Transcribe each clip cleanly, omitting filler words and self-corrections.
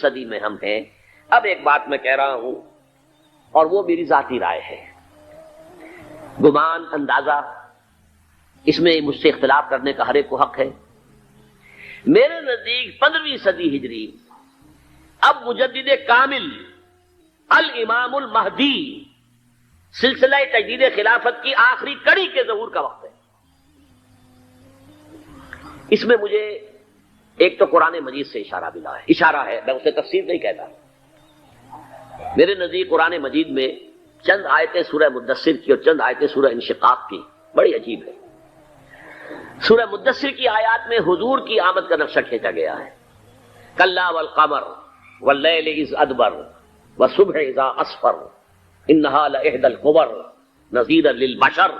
صدی میں ہم ہیں۔ اب ایک بات میں کہہ رہا ہوں اور وہ میری ذاتی رائے ہے، گمان، اندازہ، اس میں مجھ سے اختلاف کرنے کا ہر ایک کو حق ہے۔ میرے نزدیک 15ویں صدی ہجری اب مجدد کامل الامام المہدی سلسلہ تجدید خلافت کی آخری کڑی کے ظہور کا وقت ہے۔ اس میں مجھے ایک تو قرآن مجید سے اشارہ ہے، میں اسے تفسیر نہیں کہتا۔ میرے نزدیک قرآن مجید میں چند آیتیں سورہ مدثر کی اور چند آیتیں سورہ انشقاق کی بڑی عجیب ہے۔ سورہ مدثر کی آیات میں حضور کی آمد کا نقشہ کھینچا گیا ہے، کلا والقمر واللیل اذ ادبر والصبح اذا اسفر انہا لإحدى الکبر نذیرا للبشر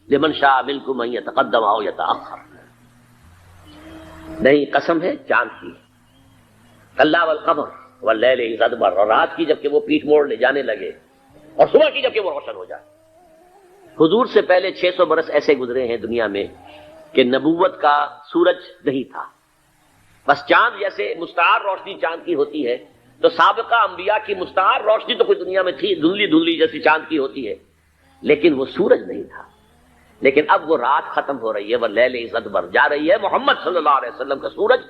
لمن شاء منکم ان یتقدم او یتأخر۔ نہیں، قسم ہے چاند کی، کلا والقمر واللیل اذ ادبر، اور رات کی جبکہ وہ پیٹھ موڑ لے جانے لگے اور صبح کی جبکہ وہ روشن ہو جائے۔ حضور سے پہلے 600 برس ایسے گزرے ہیں دنیا میں کہ نبوت کا سورج نہیں تھا، بس چاند جیسے مستعار روشنی چاند کی ہوتی ہے، تو سابقہ انبیاء کی مستعار روشنی تو کوئی دنیا میں تھی، دھندلی دھندلی جیسی چاند کی ہوتی ہے، لیکن وہ سورج نہیں تھا۔ لیکن اب وہ رات ختم ہو رہی ہے، وہ لیل اذ ادبر جا رہی ہے، محمد صلی اللہ علیہ وسلم کا سورج،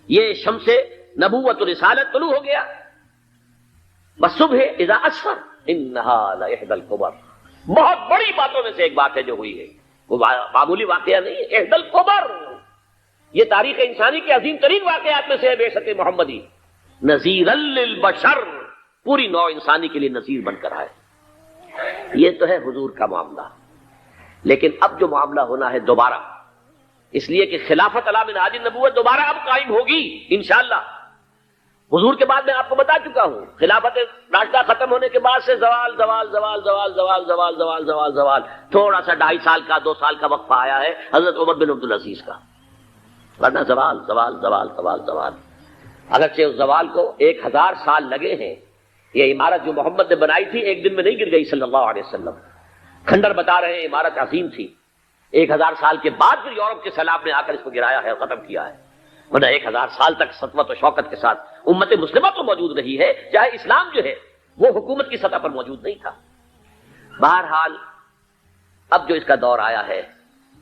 یہ شمس نبوت و رسالت طلوع ہو گیا۔ والصبح اذا اسفر انہا لإحدى الکبر، بہت بڑی باتوں میں سے ایک بات ہے جو ہوئی ہے، وہ معمولی واقعہ نہیں ہے، احدى الکبر، یہ تاریخ انسانی کے عظیم ترین واقعات میں سے ہے بعثت محمدی، نذیرا للبشر، پوری نوع انسانی کے لیے نذیر بن کر آئے۔ یہ تو ہے حضور کا معاملہ، لیکن اب جو معاملہ ہونا ہے دوبارہ، اس لیے کہ خلافت علی منہاج النبوت دوبارہ اب قائم ہوگی انشاءاللہ۔ حضور کے بعد میں آپ کو بتا چکا ہوں، خلافت راشدہ ختم ہونے کے بعد سے زوال زوال زوال زوال زوال زوال زوال زوال زوال، تھوڑا سا 2.5 سال کا 2 سال کا وقفہ آیا ہے حضرت عمر بن عبدالعزیز کا، ورنہ زوال زوال زوال زوال زوال۔ اگرچہ اس زوال کو 1000 سال لگے ہیں، یہ عمارت جو محمد نے بنائی تھی ایک دن میں نہیں گر گئی صلی اللہ علیہ وسلم، کھنڈر بتا رہے ہیں عمارت عظیم تھی، 1000 سال کے بعد پھر یورپ کے سیلاب نے آ کر اس کو گرایا ہے اور ختم کیا ہے، ورنہ 1000 سال تک سطوت و شوکت کے ساتھ امت مسلمہ تو موجود رہی ہے، چاہے اسلام جو ہے وہ حکومت کی سطح پر موجود نہیں تھا۔ بہرحال اب جو اس کا دور آیا ہے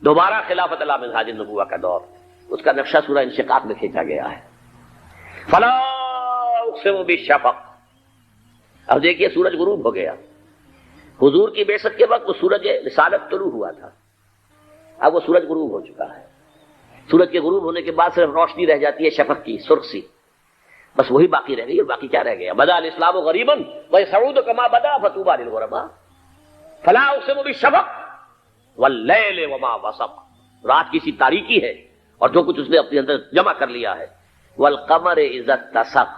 دوبارہ خلافت علی منہاج النبوہ کا دور، اس کا نقشہ سورہ انشقاق میں کھینچا گیا ہے۔ فلا اقسم بالشفق، اب دیکھیے سورج غروب ہو گیا، حضور کی بعثت کے وقت وہ سورج رسالت طلوع ہوا تھا، اب وہ سورج غروب ہو چکا ہے۔ سورج کے غروب ہونے کے بعد صرف روشنی رہ جاتی ہے شفق کی، سرخ سی، بس وہی باقی رہ گئی، اور باقی کیا رہ گیا؟ بدا الاسلام غریبا ویسعود کما بدا فطوبی للغرباء، فلا اقسم بالشفق واللیل وما وسق، رات کی سی تاریکی ہے اور جو کچھ اس نے اپنے اندر جمع کر لیا ہے، والقمر اذا اتسق،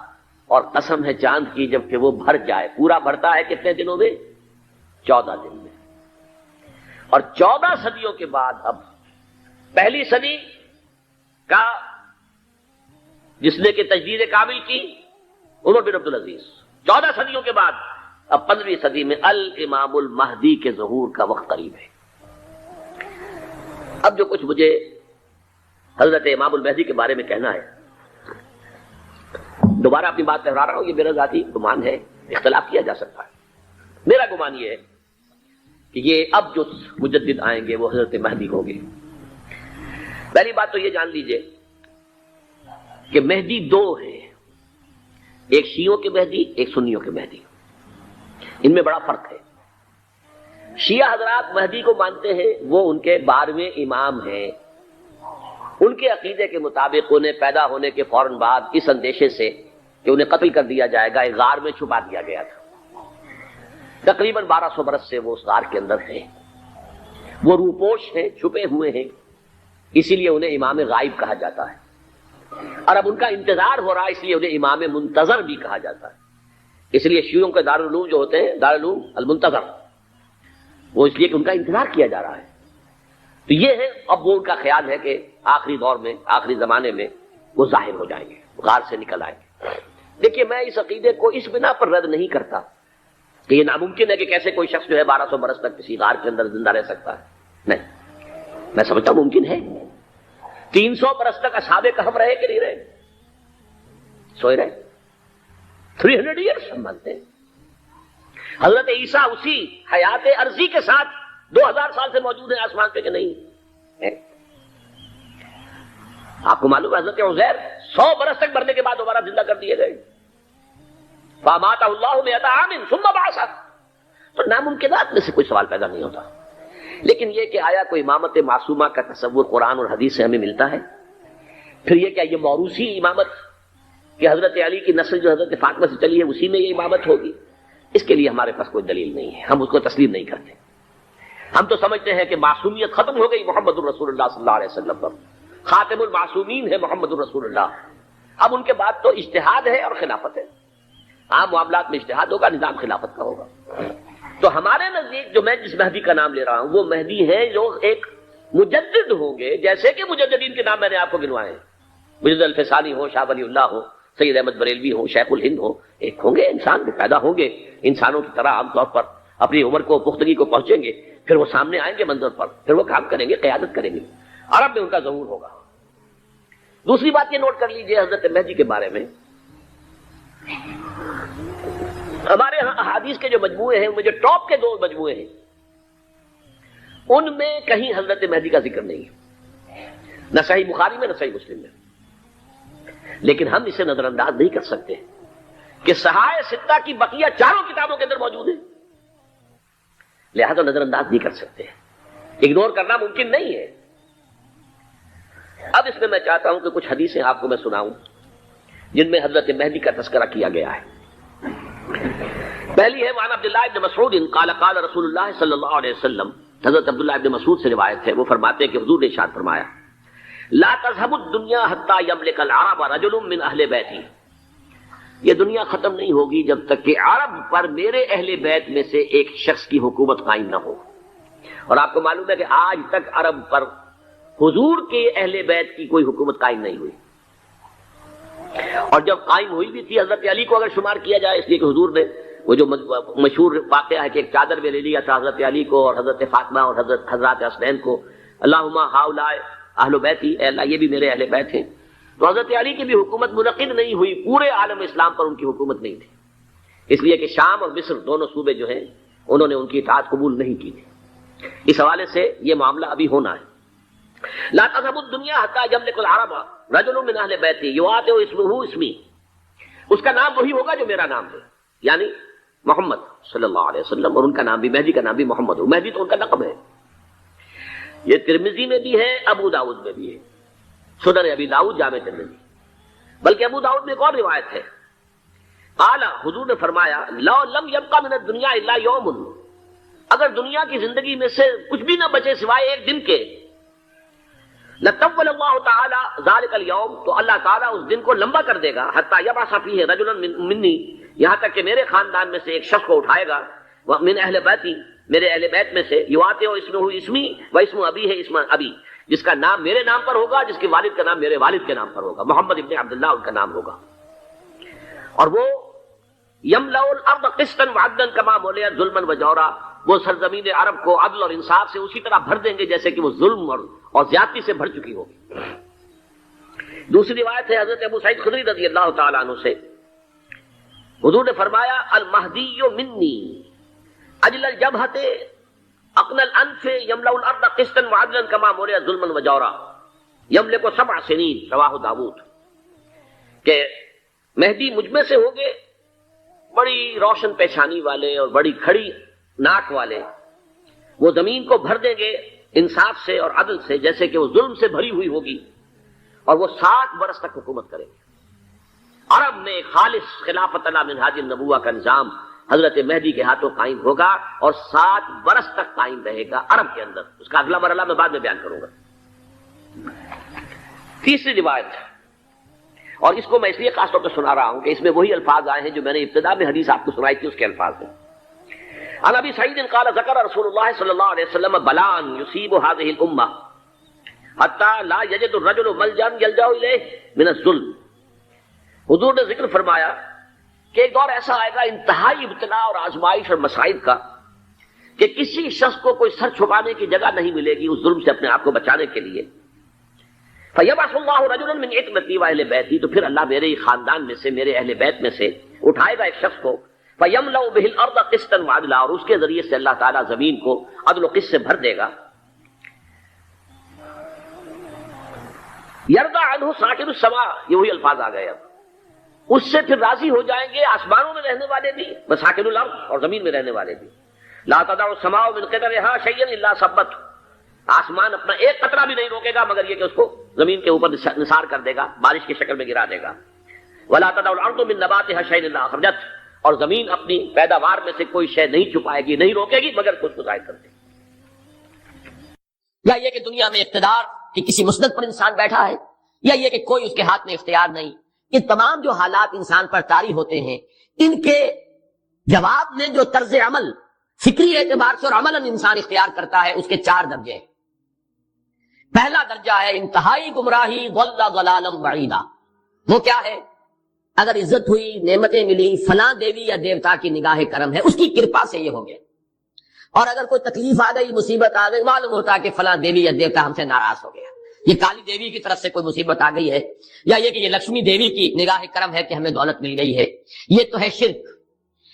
اور قسم ہے چاند کی جب کہ وہ بھر جائے، پورا بھرتا ہے کتنے دنوں میں؟ 14 دن میں۔ اور 14 صدیوں کے بعد اب پہلی صدی کا جس نے کہ تجدید کامل کی عمر بن عبدالعزیز، 14 صدیوں کے بعد اب 15ویں صدی میں الامام المہدی کے ظہور کا وقت قریب ہے۔ اب جو کچھ مجھے حضرت امام المہدی کے بارے میں کہنا ہے، دوبارہ اپنی بات دہرا رہا ہوں، یہ میرا ذاتی گمان ہے، اختلاف کیا جا سکتا ہے۔ میرا گمان یہ ہے کہ یہ اب جو مجدد آئیں گے وہ حضرت مہدی ہوں گے۔ پہلی بات تو یہ جان لیجئے کہ مہدی 2 ہیں، ایک شیعوں کے مہدی، ایک سنیوں کے مہدی، ان میں بڑا فرق ہے۔ شیعہ حضرات مہدی کو مانتے ہیں، وہ ان کے 12ویں امام ہیں، ان کے عقیدے کے مطابق انہیں پیدا ہونے کے فوراً بعد اس اندیشے سے کہ انہیں قتل کر دیا جائے گا ایک غار میں چھپا دیا گیا تھا، تقریباً 1200 برس سے وہ اس غار کے اندر ہیں، وہ روپوش ہیں، چھپے ہوئے ہیں، اسی لیے انہیں امام غائب کہا جاتا ہے، اور اب ان کا انتظار ہو رہا ہے اس لیے انہیں امام منتظر بھی کہا جاتا ہے۔ اس لیے شیعوں کے دارالعلوم جو ہوتے ہیں دارالعلوم المنتظر، وہ اس لیے کہ ان کا انتظار کیا جا رہا ہے۔ تو یہ ہے، اب وہ ان کا خیال ہے کہ آخری دور میں، آخری زمانے میں وہ ظاہر ہو جائیں گے، غار سے نکل آئیں گے۔ دیکھیے میں اس عقیدے کو اس بنا پر رد نہیں کرتا کہ یہ ناممکن ہے کہ کیسے کوئی شخص جو ہے 1200 برس تک کسی غار کے اندر زندہ رہ سکتا ہے، نہیں، میں سمجھتا ہوں ممکن ہے۔ 300 برس تک اصحاب کہف رہے کہ نہیں رہے؟ سوئے رہے، 300 ایئرس ہم مانتے ہیں. حضرت عیسیٰ اسی حیات عرضی کے ساتھ 2000 سال سے موجود ہیں آسمان پہ کہ نہیں؟ آپ کو معلوم ہے حضرت عزیر 100 برس تک مرنے کے بعد دوبارہ زندہ کر دیے گئے. فَأَمَاتَهُ اللَّهُ مِئَةَ عَامٍ ثُمَّ بَعَثَهُ. تو ناممکنات میں سے کوئی سوال پیدا نہیں ہوتا. لیکن یہ کہ آیا کوئی امامت معصومہ کا تصور قرآن اور حدیث سے ہمیں ملتا ہے؟ پھر یہ کیا یہ موروثی امامت کہ حضرت علی کی نسل جو حضرت فاطمہ سے چلی ہے اسی میں یہ امامت ہوگی؟ اس کے لیے ہمارے پاس کوئی دلیل نہیں ہے، ہم اس کو تسلیم نہیں کرتے. ہم تو سمجھتے ہیں کہ معصومیت ختم ہو گئی محمد الرسول اللہ صلی اللہ علیہ وسلم پر. خاتم المعصومین ہے محمد الرسول اللہ. اب ان کے بعد تو اجتہاد ہے اور خلافت ہے. عام معاملات میں اجتہاد ہوگا، نظام خلافت کا ہوگا. تو ہمارے نزدیک جو میں جس مہدی کا نام لے رہا ہوں وہ مہدی ہے جو ایک مجدد ہوں گے، جیسے کہ مجددین کے نام میں نے آپ کو گنوائے ہیں. مجدد الفسانی ہو، شاہ ولی اللہ ہو، سید احمد بریلوی ہو، شیخ الہند ہو. ایک ہوں گے انسان جو پیدا ہوں گے انسانوں کی طرح عام طور پر اپنی عمر کو پختگی کو پہنچیں گے، پھر وہ سامنے آئیں گے منظر پر، پھر وہ کام کریں گے، قیادت کریں گے. عرب میں ان کا ظہور ہوگا. دوسری بات یہ نوٹ کر لیجئے حضرت مہدی کے بارے میں، ہمارے ہاں احادیث کے جو مجموعے ہیں ان میں جو ٹاپ کے 2 مجموعے ہیں ان میں کہیں حضرت مہدی کا ذکر نہیں ہے، نہ صحیح بخاری میں نہ صحیح مسلم میں. لیکن ہم اسے نظر انداز نہیں کر سکتے کہ صحائح ستہ کی بقیہ 4 کتابوں کے اندر موجود ہے، لہذا نظر انداز نہیں کر سکتے، اگنور کرنا ممکن نہیں ہے. اب اس میں چاہتا ہوں کہ کچھ حدیثیں آپ کو میں سناؤں جن میں حضرت مہدی کا تذکرہ کیا گیا ہے. پہلی ہے وعن عبداللہ ابن مسعود قال قال رسول اللہ صلی اللہ علیہ وسلم. حضرت عبداللہ ابن مسعود سے روایت ہے، وہ فرماتے ہیں کہ حضور نے ارشاد فرمایا لا تذهب الدنيا حتى يملك العرب رجل من اہل بیتی. یہ دنیا ختم نہیں ہوگی جب تک کہ عرب پر میرے اہل بیت میں سے ایک شخص کی حکومت قائم نہ ہو. اور آپ کو معلوم ہے کہ آج تک عرب پر حضور کے اہل بیت کی کوئی حکومت قائم نہیں ہوئی. اور جب قائم ہوئی بھی تھی حضرت علی کو اگر شمار کیا جائے، اس لیے کہ حضور نے وہ جو مشہور واقعہ ہے کہ ایک چادر میں لے لیا تھا حضرت علی کو اور حضرت فاطمہ اور حضرت حسنین کو، اللہم ہؤلاء اہل بیتی، اے اللہ یہ بھی میرے اہل بیت ہیں. تو حضرت علی کی بھی حکومت منعقد نہیں ہوئی، پورے عالم اسلام پر ان کی حکومت نہیں تھی، اس لیے کہ شام اور مصر دونوں صوبے جو ہیں انہوں نے ان کی اطاعت قبول نہیں کی تھی. اس حوالے سے یہ معاملہ ابھی ہونا ہے. لا تذهب الدنيا حتى يملك العرب رجل من اهل بیتی یواطئ اسمه اسمی. اس کا نام وہی ہوگا جو میرا نام ہے، یعنی محمد صلی اللہ علیہ وسلم. اور ان کا نام بھی مہدی کا نام بھی محمد ہو. مہدی تو ان کا لقب ہے. یہ ترمذی میں بھی ہے، ابو داؤد میں بھی ہے، سنن ابی داؤد جامع ترمذی. بلکہ ابو داؤد میں ایک اور روایت ہے، قال حضور نے فرمایا لو لم يبقى من الدنيا الا يوم. اگر دنیا کی زندگی میں سے کچھ بھی نہ بچے سوائے ایک دن کے، لطول اللہ تعالی ذلك اليوم، تو اللہ تعالیٰ اس دن کو لمبا کر دے گا، حتی یبعث فیہ رجلا منی، یہاں تک کہ میرے خاندان میں سے ایک شخص کو اٹھائے گا، من اہل بیتی، میرے اہل بیت میں سے، یواطئ اسمہ اسمی و اسم ابی ہے اسم ابی، جس کا نام میرے نام پر ہوگا، جس کے والد کا نام میرے والد کے نام پر ہوگا. محمد ابن عبداللہ ان کا نام ہوگا. اور وہ یملأ الارض قسطا وعدلا کما ملئت ظلما وجورا، وہ سرزمین عرب کو عدل اور انصاف سے اسی طرح بھر دیں گے جیسے کہ وہ ظلم اور زیادتی سے بھر چکی ہوگی. دوسری روایت ہے حضرت ابو سعید خدری رضی اللہ تعالیٰ عنہ سے، حضور نے فرمایا المہدی منی اجل الجبہۃ اقن الانف یملأ الارض قسطا وعدلا کما ملئت ظلما وجورا یملک 7 سنین، رواہ داؤد. کہ مہدی مجھ میں سے ہوں گے بڑی روشن پیشانی والے اور بڑی کھڑی ناک والے، وہ زمین کو بھر دیں گے انصاف سے اور عدل سے جیسے کہ وہ ظلم سے بھری ہوئی ہوگی، اور وہ 7 برس تک حکومت کریں گے. عرب میں خالص خلافت علی منہاج النبوہ کا نظام حضرت مہدی کے ہاتھوں قائم ہوگا اور 7 برس تک قائم رہے گا عرب کے اندر. اس کا اگلا مرحلہ میں بعد میں بیان کروں گا. تیسری روایت، اور اس کو میں اس لیے خاص طور پر سنا رہا ہوں کہ اس میں وہی الفاظ آئے ہیں جو میں نے ابتدا میں حدیث آپ کو سنائی تھی، اس کے الفاظ ہیں. عن ابی سعید قال ذکر رسول اللہ صلی اللہ علیہ وسلم بلان یصیب هذه الامه حتى لا یجد الرجل ملجا یلجا الیہ من الظلم. حضور نے ذکر فرمایا کہ ایک دور ایسا آئے گا انتہائی ابتلا اور آزمائش اور مصائب کا کہ کسی شخص کو کوئی سر چھپانے کی جگہ نہیں ملے گی اس ظلم سے اپنے آپ کو بچانے کے لیے. فَيَبْعَثُ اللَّهُ رَجُلًا مِنْ عِتْرَتِي وَأَهْلِ بَيْتِي، تو پھر اللہ میرے خاندان میں سے، میرے اہل بیت میں سے اٹھائے گا ایک شخص کو فَيَمْلَأُ بِهِ الْأَرْضَ قِسْطًا وَعَدْلًا، اور اس کے ذریعے سے اللہ تعالیٰ زمین کو عدل و قسط سے بھر دے گا. يَرْضَى عَنْهُ سَاكِنُ السَّمَاءِ، یہ وہی الفاظ آ گئے. اب اس سے پھر راضی ہو جائیں گے آسمانوں میں رہنے والے بھی، وَسَاكِنُ الْأَرْضِ، اور زمین میں رہنے والے بھی. لَا تَدَعُ السَّمَاءُ مِنْ قِطَرِهَا شَيْئًا إِلَّا صَبَّتْهُ، آسمان اپنا ایک قطرہ بھی نہیں روکے گا مگر یہ کہ اس کو زمین کے اوپر نثار کر دے گا، بارش کی شکل میں گرا دے گا. وَلَا تَدَعُ الْأَرْضُ مِنْ نَبَاتِهَا شَيْئًا إِلَّا أَخْرَجَتْهُ، اور زمین اپنی پیداوار میں سے کوئی شے نہیں چھپائے گی، نہیں روکے گی مگر کچھ تو ظاہر کر دے گی. یا یہ کہ دنیا میں اقتدار کی کسی مسند پر انسان بیٹھا ہے، یا یہ کہ کوئی اس کے ہاتھ میں اختیار نہیں. یہ تمام جو حالات انسان پر طاری ہوتے ہیں، ان کے جواب میں جو طرز عمل فکری اعتبار سے اور عملاً انسان اختیار کرتا ہے، اس کے 4 درجے ہیں. پہلا درجہ ہے انتہائی گمراہی، ضل ضلالا بعیدا. وہ کیا ہے؟ اگر عزت ہوئی، نعمتیں ملی، فلاں دیوی یا دیوتا کی نگاہ کرم ہے، اس کی کرپا سے یہ ہو گیا. اور اگر کوئی تکلیف آ گئی، مصیبت آ گئی، معلوم ہوتا ہے کہ فلاں دیوی یا دیوتا ہم سے ناراض ہو گیا، یہ کالی دیوی کی طرف سے کوئی مصیبت آ گئی ہے، یا یہ کہ یہ لکشمی دیوی کی نگاہ کرم ہے کہ ہمیں دولت مل گئی ہے. یہ تو ہے شرک.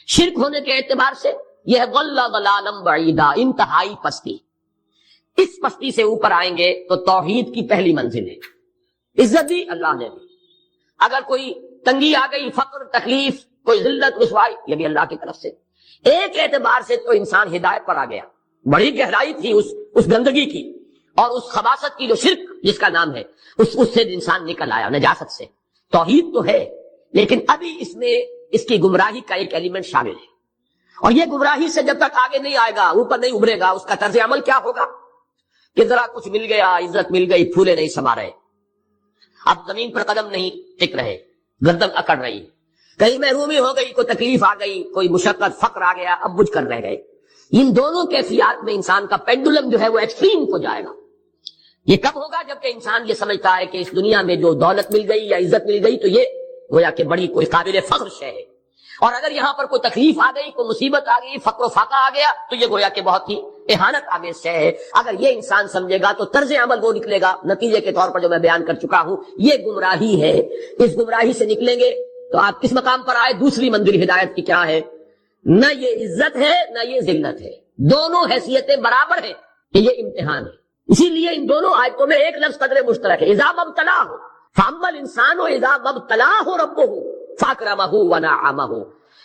شرک ہونے کے اعتبار سے یہ ہے ضل ضلالا بعیدا، انتہائی پستی. اس پستی سے اوپر آئیں گے تو توحید کی پہلی منزل ہے. عزت دی اللہ نے دی، اگر کوئی تنگی آ گئی، فقر، تکلیف، کوئی ذلت، رسوائی، یہ بھی اللہ کی طرف سے. ایک اعتبار سے تو انسان ہدایت پر آ گیا. بڑی گہرائی تھی اس گندگی کی اور اس خباثت کی جو شرک جس کا نام ہے، اس سے انسان نکل آیا نجاست سے. توحید تو ہے لیکن ابھی اس میں اس کی گمراہی کا ایک ایلیمنٹ شامل ہے. اور یہ گمراہی سے جب تک آگے نہیں آئے گا، اوپر نہیں ابھرے گا، اس کا طرز عمل کیا ہوگا کہ ذرا کچھ مل گیا، عزت مل گئی، پھولے نہیں سما رہے، اب زمین پر قدم نہیں ٹک رہے، گردن اکڑ رہی، کہیں محرومی ہو گئی، کوئی تکلیف آ گئی، کوئی مشقت، فقر آ گیا، اب بجھ کر رہ گئے. ان دونوں کیفیات میں انسان کا پینڈولم جو ہے وہ ایکسٹریم کو جائے گا. یہ کب ہوگا؟ جبکہ انسان یہ سمجھتا ہے کہ اس دنیا میں جو دولت مل گئی یا عزت مل گئی تو یہ گویا کہ بڑی کوئی قابل فخر شے ہے، اور اگر یہاں پر کوئی تکلیف آ گئی، کوئی مصیبت آ گئی، فقر و فاقہ آ گیا تو یہ گویا کہ بہت ہی اہانت آمیز شے ہے. اگر یہ انسان سمجھے گا تو طرز عمل وہ نکلے گا نتیجے کے طور پر جو میں بیان کر چکا ہوں. یہ گمراہی ہے. اس گمراہی سے نکلیں گے تو آپ کس مقام پر آئے؟ دوسری منزل ہدایت کی کیا ہے؟ نہ یہ عزت ہے نہ یہ ذلت ہے، دونوں حیثیتیں برابر ہیں کہ یہ امتحان ہے. اسی لیے ان دونوں آیتوں میں ایک لفظ قدر مشترک ہے، اذا مبتلاہ فاما الانسان اذا مبتلاہ ربہ فاکرمہ ونعمہ.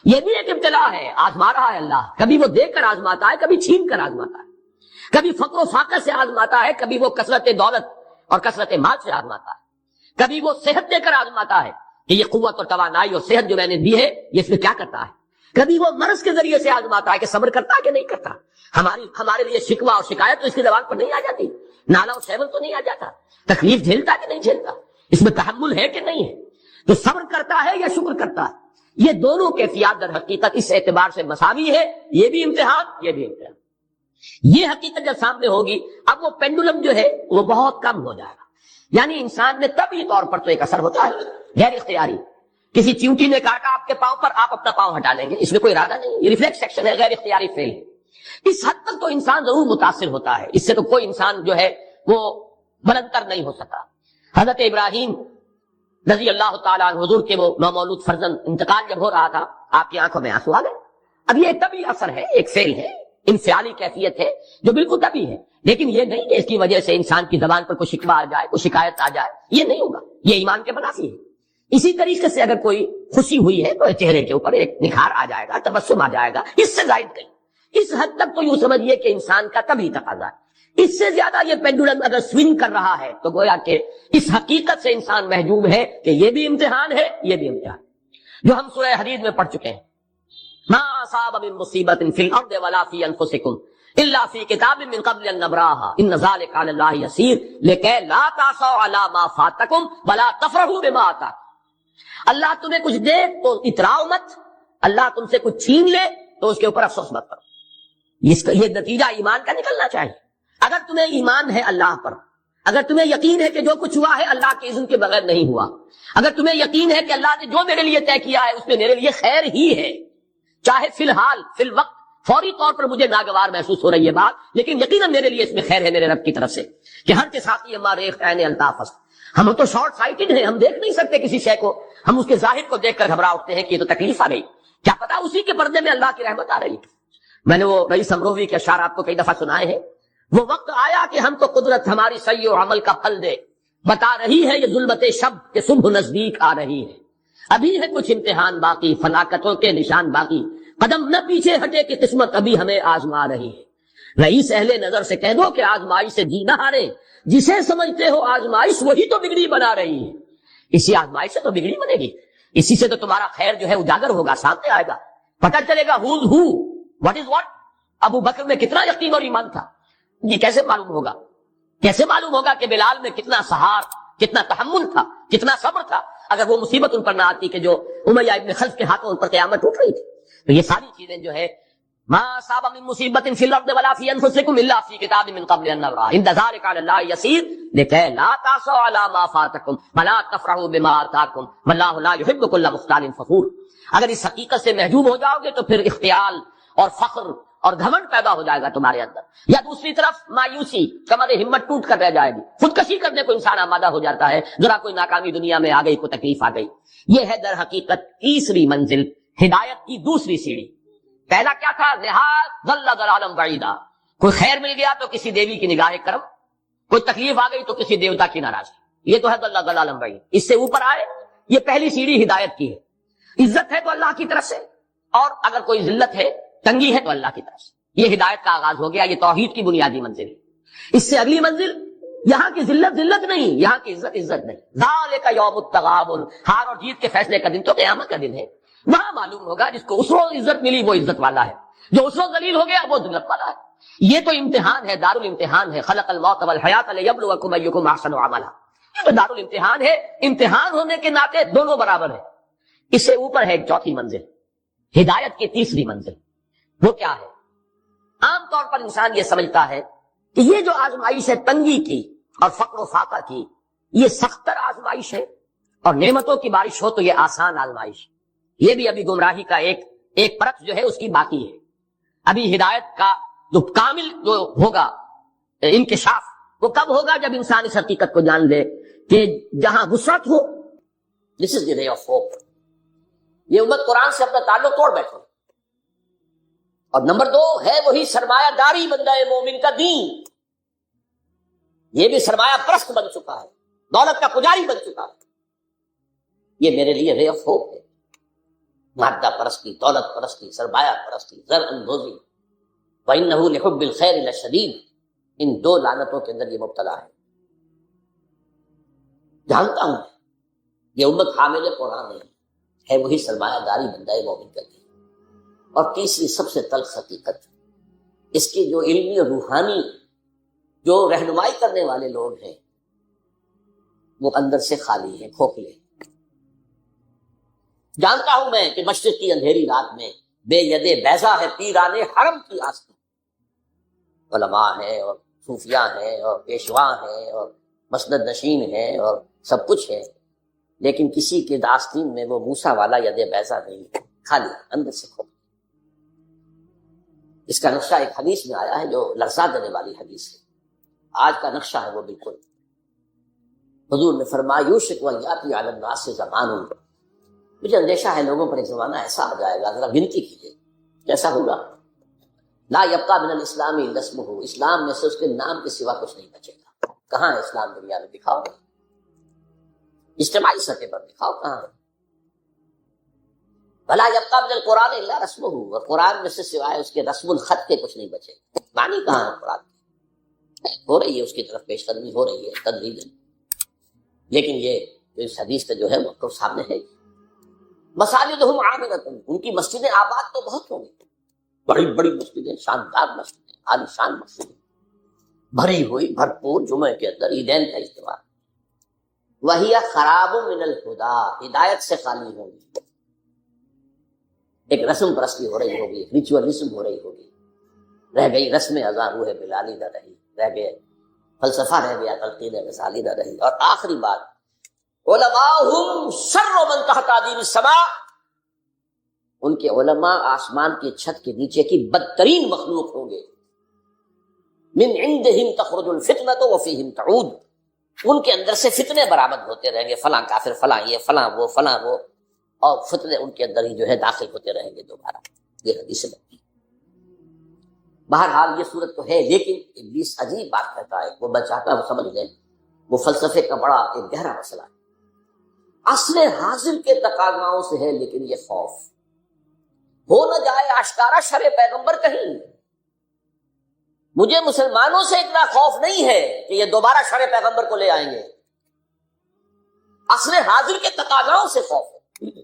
یہ بھی ایک ابتلا ہے، آزما رہا ہے اللہ. کبھی وہ دے کر آزماتا ہے، کبھی چھین کر آزماتا ہے، کبھی فقر و فاقہ سے آزماتا ہے، کبھی وہ کثرت دولت اور کثرت مال سے آزماتا ہے، کبھی وہ صحت دے کر آزماتا ہے کہ یہ قوت اور توانائی اور صحت جو میں نے دی ہے یہ اس میں کیا کرتا ہے، کبھی وہ مرض کے ذریعے سے آزماتا ہے کہ صبر کرتا ہے کہ نہیں کرتا. ہمارے لیے شکوہ اور شکایت تو اس کی زبان پر نہیں آ جاتی، نالا اور سیون تو نہیں آ جاتا، تکلیف جھیلتا کہ نہیں جھیلتا، اس میں تحمل ہے کہ نہیں ہے، تو صبر کرتا ہے یا شکر کرتا ہے. یہ دونوں کیفیات در حقیقت اس اعتبار سے مساوی ہے، یہ بھی امتحان، یہ بھی امتحان. یہ حقیقت جب سامنے ہوگی اب وہ پینڈولم جو ہے وہ بہت کم ہو جائے گا. یعنی انسان میں طبعی طور پر تو ایک اثر ہوتا ہے غیر اختیاری. کسی چیونٹی نے کاٹا آپ کے پاؤں پر، آپ اپنا پاؤں ہٹا لیں گے، اس میں کوئی ارادہ نہیں، یہ ریفلیکس ایکشن ہے، غیر اختیاری فعل. اس حد تک تو انسان ضرور متاثر ہوتا ہے، اس سے تو کوئی انسان جو ہے وہ بلندتر نہیں ہو سکا. حضرت ابراہیم رضی اللہ تعالیٰ عنہ، حضور کے وہ نومولود فرزند، انتقال جب ہو رہا تھا آپ کی آنکھوں میں آنسو آ گئے. اب یہ طبعی اثر ہے، ایک فعل ہے، انفعالی کیفیت ہے جو بالکل طبعی ہے، لیکن یہ نہیں کہ اس کی وجہ سے انسان کی زبان پر کوئی شکوہ آ جائے، کوئی شکایت آ جائے، یہ نہیں ہوگا، یہ ایمان کے منافی ہے. اسی طریقے سے اگر کوئی خوشی ہوئی ہے تو چہرے کے اوپر ایک نکھار آ جائے گا، تبسم آ جائے گا، اس سے زائد نہیں. اس حد تک تو یوں سمجھیے کہ انسان کا طبعی تقاضا ہے. اس سے زیادہ یہ پینڈولم اگر سوئنگ کر رہا ہے تو گویا کہ اس حقیقت سے انسان محجوب ہے کہ یہ بھی امتحان ہے، یہ بھی امتحان، جو ہم سورہ حدید میں پڑھ چکے ہیں. ما اصاب من مصیبت فی الارض ولا فی انفسکم الا فی کتاب من قبل ان نبراها ان ذلک علی اللہ یسیر لکے لا تعصوا علی ما فاتکم ولا تفرحوا بما آتاکم. اللہ تمہیں کچھ دے تو اتراؤ مت، اللہ تم سے کچھ چھین لے تو اس کے اوپر افسوس مت کرو. یہ نتیجہ ایمان کا نکلنا چاہیے. اگر تمہیں ایمان ہے اللہ پر، اگر تمہیں یقین ہے کہ جو کچھ ہوا ہے اللہ کے اذن کے بغیر نہیں ہوا، اگر تمہیں یقین ہے کہ اللہ نے جو میرے لیے طے کیا ہے اس میں میرے لیے خیر ہی ہے، چاہے فی الحال فی الوقت فوری طور پر مجھے ناگوار محسوس ہو رہی ہے بات، لیکن یقیناً میرے لیے اس میں خیر ہے میرے رب کی طرف سے کہ ہر کے ساتھ یہ ہمارے عین الطاف. ہم تو شارٹ سائٹڈ ہیں، ہم دیکھ نہیں سکتے کسی شے کو ہم اس کے ظاہر کو دیکھ کر گھبرا اٹھتے ہیں کہ یہ تو تکلیف آ گئی، کیا پتا اسی کے پردے میں اللہ کی رحمت آ رہی۔ میں نے وہ رئیس امروی کے اشعار آپ کو کئی دفعہ سنائے ہیں۔ وہ وقت آیا کہ ہم کو قدرت ہماری سعی و عمل کا پھل دے، بتا رہی ہے یہ ظلمت شب کہ صبح نزدیک آ رہی ہے، ابھی ہے کچھ امتحان باقی، فلاکتوں کے نشان باقی، قدم نہ پیچھے ہٹے کہ قسمت ابھی ہمیں آزما رہی ہے۔ رئیس اہل نظر سے کہہ دو کہ آزمائش سے جی نہ ہارے، جسے سمجھتے ہو آزمائش وہی تو بگڑی بنا رہی ہے۔ اسی آزمائش سے تو بگڑی بنے گی، اسی سے تو تمہارا خیر جو ہے اجاگر ہوگا، سامنے آئے گا، پتہ چلے گا who's who، what is what۔ ابو بکر میں کتنا یقین اور ایمان تھا، یہ کیسے معلوم ہوگا؟ کیسے معلوم ہوگا کہ بلال میں کتنا سہار، کتنا تحمل تھا، کتنا صبر تھا، اگر وہ مصیبت ان پر نہ آتی کہ جو امیہ ابن خلف کے ہاتھوں ان پر قیامت ٹوٹ رہی تھی۔ تو یہ ساری چیزیں جو ہے ما اصاب من مصیبت فی الارض ولا فی انفسکم الا فی کتاب من قبل ان نبرأ ان ذلک علی اللہ یسیر، لکھے لا تاسوا علی ما فاتکم ولا تفرحوا بما آتاکم واللہ لا یحب کل مختال فخور۔ اگر اس حقیقت سے محجوب ہو جاؤ گے تو پھر اختیال اور فخر اور گھمنڈ پیدا ہو جائے گا تمہارے اندر، یا دوسری طرف مایوسی، کمر ہمت ٹوٹ کر رہ جائے گی، خودکشی کرنے کو انسان آمادہ ہو جاتا ہے، ذرا کوئی ناکامی دنیا میں آ گئی، کوئی تکلیف آ گئی۔ یہ ہے در حقیقت تیسری منزل، ہدایت کی دوسری سیڑھی۔ پہلا کیا تھا؟ نہاد ضل ضلالا بعیدا، کوئی خیر مل گیا تو کسی دیوی کی نگاہ کرم، کوئی تکلیف آ گئی تو کسی دیوتا کی ناراضگی، یہ تو ہے ضل ضلالا بعید۔ اس سے اوپر آئے، یہ پہلی سیڑھی ہدایت کی ہے۔ عزت ہے تو اللہ کی طرف سے، اور اگر کوئی ذلت ہے، تنگی ہے تو اللہ کی طرف سے، یہ ہدایت کا آغاز ہو گیا، یہ توحید کی بنیادی منزل ہے۔ اس سے اگلی منزل، یہاں کی ذلت ذلت نہیں، یہاں کی عزت عزت نہیں۔ ذالک یوم التغابن، ہار اور جیت کے فیصلے کا دن تو قیامت کا دن ہے۔ وہاں معلوم ہوگا جس کو اس روز عزت ملی وہ عزت والا ہے، جو اس روز ذلیل ہو گیا وہ ذلت والا ہے۔ یہ تو امتحان ہے، دار الامتحان ہے، خلق الموت والحیات لیبلوکم ایکم احسن عملا، یہ تو دار الامتحان ہے۔ امتحان ہونے کے ناطے دونوں برابر ہیں۔ اس سے اوپر ہے ایک چوتھی منزل، ہدایت کی تیسری منزل۔ وہ کیا ہے؟ عام طور پر انسان یہ سمجھتا ہے کہ یہ جو آزمائش ہے تنگی کی اور فقر و فاقہ کی، یہ سختر آزمائش ہے، اور نعمتوں کی بارش ہو تو یہ آسان آزمائش۔ یہ بھی ابھی گمراہی کا ایک پرت جو ہے اس کی باقی ہے۔ ابھی ہدایت کا جو کامل جو ہوگا انکشاف، وہ کب ہوگا؟ جب انسان اس حقیقت کو جان لے کہ جہاں وسعت ہو، دس از دی رے آف ہوپ۔ یہ امت قرآن سے اپنا تعلق توڑ بیٹھے، اور نمبر 2 ہے وہی سرمایہ داری بندہ مومن کا دین، یہ بھی سرمایہ پرست بن چکا ہے، دولت کا پجاری بن چکا ہے۔ یہ میرے لیے رے آف ہوپ ہے۔ مادہ پرستی، دولت پرستی، سرمایہ پرستی، زر اندوزی، وَإِنَّهُ لِحُبِّ الْخَيْرِ لَشَدِيدٌ، ان دو لعنتوں کے اندر یہ مبتلا ہے۔ جانتا ہوں یہ امت حامل قرآن نہیں ہے، وہی سرمایہ داری بندہ مومن کا دین۔ اور تیسری سب سے تلخ حقیقت، اس کی جو علمی اور روحانی جو رہنمائی کرنے والے لوگ ہیں وہ اندر سے خالی ہیں، کھوکھلے ہیں۔ جانتا ہوں میں کہ مشرق کی اندھیری رات میں بے ید بیضا ہے پیران حرم کی آستین، علماء ہیں اور صوفیاء ہیں اور پیشوا ہیں اور مسند نشین ہیں اور سب کچھ ہے، لیکن کسی کے آستین میں وہ موسیٰ والا ید بیضا نہیں، خالی اندر سے کھوکھلے۔ اس کا نقشہ ایک حدیث میں آیا ہے جو لرزا دینے والی حدیث ہے، آج کا نقشہ ہے وہ بالکل۔ حضور نے فرمایا یوشک ان یاتی علی الناس زمان، مجھے اندیشہ ہے لوگوں پر ایک زمانہ ایسا آ جائے گا، ذرا گنتی کیجیے کیسا ہوگا، لا یبقى من الاسلام الا اسمہ، اسلام میں سے اس کے نام کے سوا کچھ نہیں بچے گا۔ کہاں ہے اسلام دنیا میں؟ دکھاؤ، اجتماعی سطح پر دکھاؤ کہاں ہے۔ بھلا یبقى من القرآن الا رسمہ، اور قرآن میں سے سوائے اس کے رسم الخط کے کچھ نہیں بچے گا۔ معنی کہاں ہے قرآن کی؟ ہو رہی ہے اس کی طرف پیش قدمی ہو رہی ہے تدریجاً، لیکن یہ اس حدیث کا جو ہے موقف سامنے ہے۔ مساجدہم عامرۃ، ان کی مسجدیں آباد تو بہت ہوں گی، بڑی بڑی مسجدیں، شاندار مسجدیں، عالی شان مسجدیں، بھری ہوئی بھرپور، جمعے کے اندر عیدین کا اجتماع۔ وہی خراب من الہدی، ہدایت سے خالی ہوں گی، ایک رسم پرستی ہو رہی ہوگی، ایک ریچولزم ہو رہی ہوگی، رہ گئی رسم ازاں روح بلالی نہ رہی، رہ گئے فلسفہ، رہ گیا تلقین غزالی نہ رہی۔ اور آخری بات، علماءہم شر من تحت عدیم السماء، ان کے علماء آسمان کی چھت کے نیچے کی بدترین مخلوق ہوں گے۔ من عندہم تخرج الفتنۃ وفیہم تعود، ان کے اندر سے فتنے برآمد ہوتے رہیں گے، فلاں کافر، فلاں یہ، فلاں وہ، فلاں وہ، اور فتنے ان کے اندر ہی جو ہے داخل ہوتے رہیں گے دوبارہ. یہ حدیث ہے. بہرحال یہ صورت تو ہے، لیکن ابلیس عجیب بات کہتا ہے، وہ بچاتا ہے، وہ سمجھ لیں وہ فلسفے کا بڑا ایک گہرا مسئلہ ہے. اصل حاضر کے تقاضاؤں سے ہے، لیکن یہ خوف ہو نہ جائے آشکارا شرع پیغمبر کہیں. مجھے مسلمانوں سے اتنا خوف نہیں ہے کہ یہ دوبارہ شرع پیغمبر کو لے آئیں گے، اصل حاضر کے تقاضاؤں سے خوف ہے.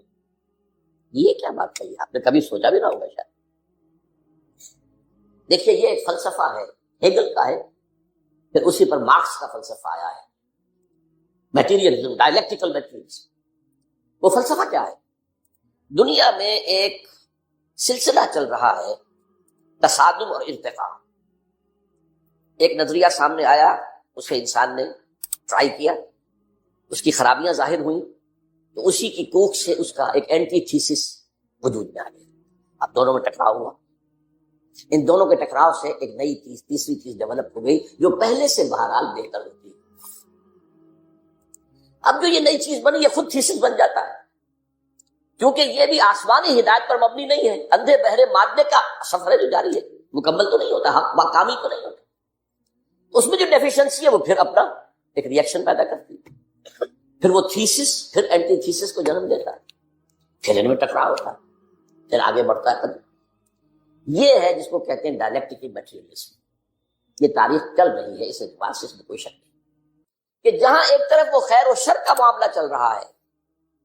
یہ کیا بات کہی، آپ نے کبھی سوچا بھی نہ ہوگا شاید. دیکھیے یہ ایک فلسفہ ہے، ہیگل کا ہے، پھر اسی پر مارکس کا فلسفہ آیا ہے، میٹیریلزم، ڈائلیکٹیکل میٹریلزم. وہ فلسفہ کیا ہے؟ دنیا میں ایک سلسلہ چل رہا ہے تصادم اور ارتقاء. ایک نظریہ سامنے آیا، اسے انسان نے ٹرائی کیا، اس کی خرابیاں ظاہر ہوئیں، تو اسی کی کوکھ سے اس کا ایک اینٹی تھیسس وجود میں آ گیا. اب دونوں میں ٹکراؤ ہوا، ان دونوں کے ٹکراؤ سے ایک نئی چیز، تیسری چیز ڈیولپ ہو گئی جو پہلے سے بہرحال بہتر ہوتی ہے. اب جو یہ نئی چیز بنی یہ خود تھیسس بن جاتا ہے، کیونکہ یہ بھی آسمانی ہدایت پر مبنی نہیں ہے، اندھے بہرے مادے کا سفر ہے جو جاری ہے، مکمل تو نہیں ہوتا، حق کامل تو نہیں ہوتا. اس میں جو ڈیفیشنسی ہے وہ پھر اپنا ایک ریئیکشن پیدا کرتی ہے، پھر وہ تھیسس پھر اینٹی تھیسس کو جنم دیتا ہے، پھر ان میں ٹکراؤ ہوتا ہے، پھر آگے بڑھتا ہے. یہ ہے جس کو کہتے ہیں ڈائلیکٹیکل میٹیریلزم. یہ تاریخ چل رہی ہے، اس اعتبار سے اس میں کوئی شک نہیں کہ جہاں ایک طرف وہ خیر و شر کا معاملہ چل رہا ہے،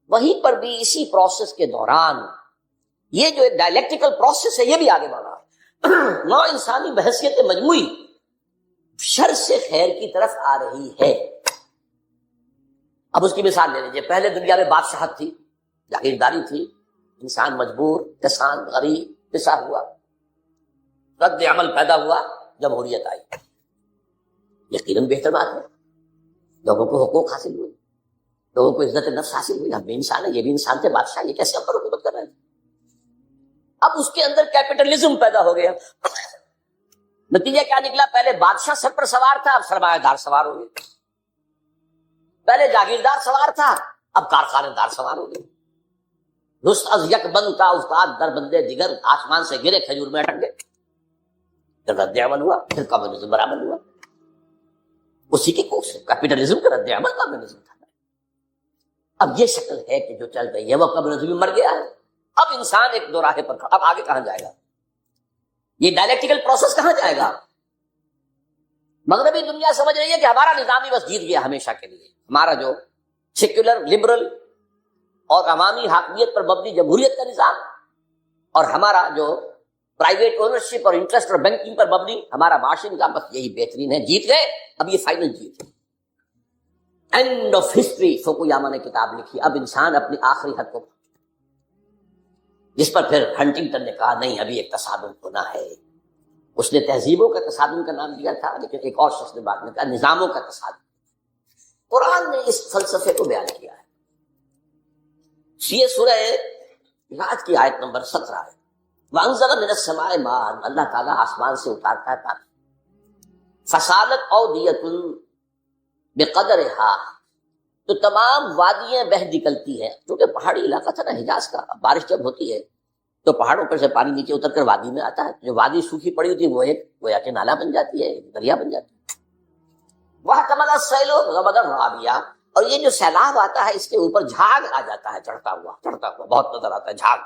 وہیں پر بھی اسی پروسیس کے دوران یہ جو ایک ڈائلیکٹیکل پروسیس ہے یہ بھی آگے بڑھ رہا ہے. نو انسانی بحثیت مجموعی شر سے خیر کی طرف آ رہی ہے. اب اس کی مثال لے لیجیے. پہلے دنیا میں بادشاہت تھی، جاگیرداری تھی، انسان مجبور، کسان غریب، پسا ہوا، رد عمل پیدا ہوا، جمہوریت آئی. یقیناً بہتر بات ہے، لوگوں کو حقوق حاصل ہوئے، لوگوں کو عزت نفس حاصل ہوئی. ہم بھی انسان ہے، یہ بھی انسان تھے، بادشاہ یہ کیسے ہم پر حکومت کر رہے ہیں؟ اب اس کے اندر کیپٹلزم پیدا ہو گیا. نتیجہ کیا نکلا؟ پہلے بادشاہ سر پر سوار تھا، اب سرمایہ دار سوار ہو گئے. پہلے جاگیردار سوار تھا، اب کارخانے دار سوار ہو گئے. رست از یک بند کا استاد در بندے دیگر، آسمان سے گرے کھجور میں اٹک گئے. جب رد عمل ہوا پھر کمیونزم برآمد ہوا، اسی کی کوشش سے کیپٹلزم کا رد عمل کمیونزم تھا. اب یہ شکل ہے کہ جو چل رہی ہے وہ کمیونزم مر گیا ہے. اب انسان ایک دو راہے پر، اب آگے کہاں جائے گا؟ یہ ڈائلیکٹیکل پروسیس کہاں جائے گا؟ مغربی دنیا سمجھ رہی ہے کہ ہمارا نظامی بس جیت گیا ہمیشہ کے لیے. ہمارا جو سیکولر، لبرل اور عوامی حاکمیت پر مبنی جمہوریت کا نظام، اور ہمارا جو پرائیویٹ اونرشپ اور انٹرسٹ اور بینکنگ پر مبنی ہمارا معاشی نظام، بس یہی بہترین ہے، جیت گئے. اب یہ فائنل جیت ہے، اینڈ آف ہسٹری. فوکویاما نے کتاب لکھی، اب انسان اپنی آخری حد کو، جس پر پھر ہنٹنگٹن نے کہا نہیں ابھی ایک تصادم ہونا ہے. اس نے تہذیبوں کا تصادم کا نام دیا تھا، لیکن ایک اور شخص نے بعد میں کہا نظاموں کا تصادم. قرآن نے اس فلسفے کو بیان کیا ہے. یہ سورہ راحت کی آیت نمبر 17 ہے. وَأَنزَلَ مِنَ السَّمَاءِ مَاءً، اللہ تعالیٰ آسمان سے اتارتا ہے پانی. فَسَالَتْ أَوْدِيَةٌ بِقَدْرِهَا، تو تمام وادیاں بہہ نکلتی ہیں، کیونکہ پہاڑی علاقہ تھا نا حجاز کا. بارش جب ہوتی ہے تو پہاڑوں پر سے پانی نیچے اتر کر وادی میں آتا ہے. جو وادی سوکھی پڑی ہوتی ہے وہ ایک گویا کہ نالا بن جاتی ہے، دریا بن جاتی ہے. وَاحْتَمَلَ السَّيْلُ زَبَدًا رَّابِيًا، اور یہ جو سیلاب آتا ہے اس کے اوپر جھاگ آ جاتا ہے، چڑھتا ہوا بہت نظر آتا ہے جھاگ.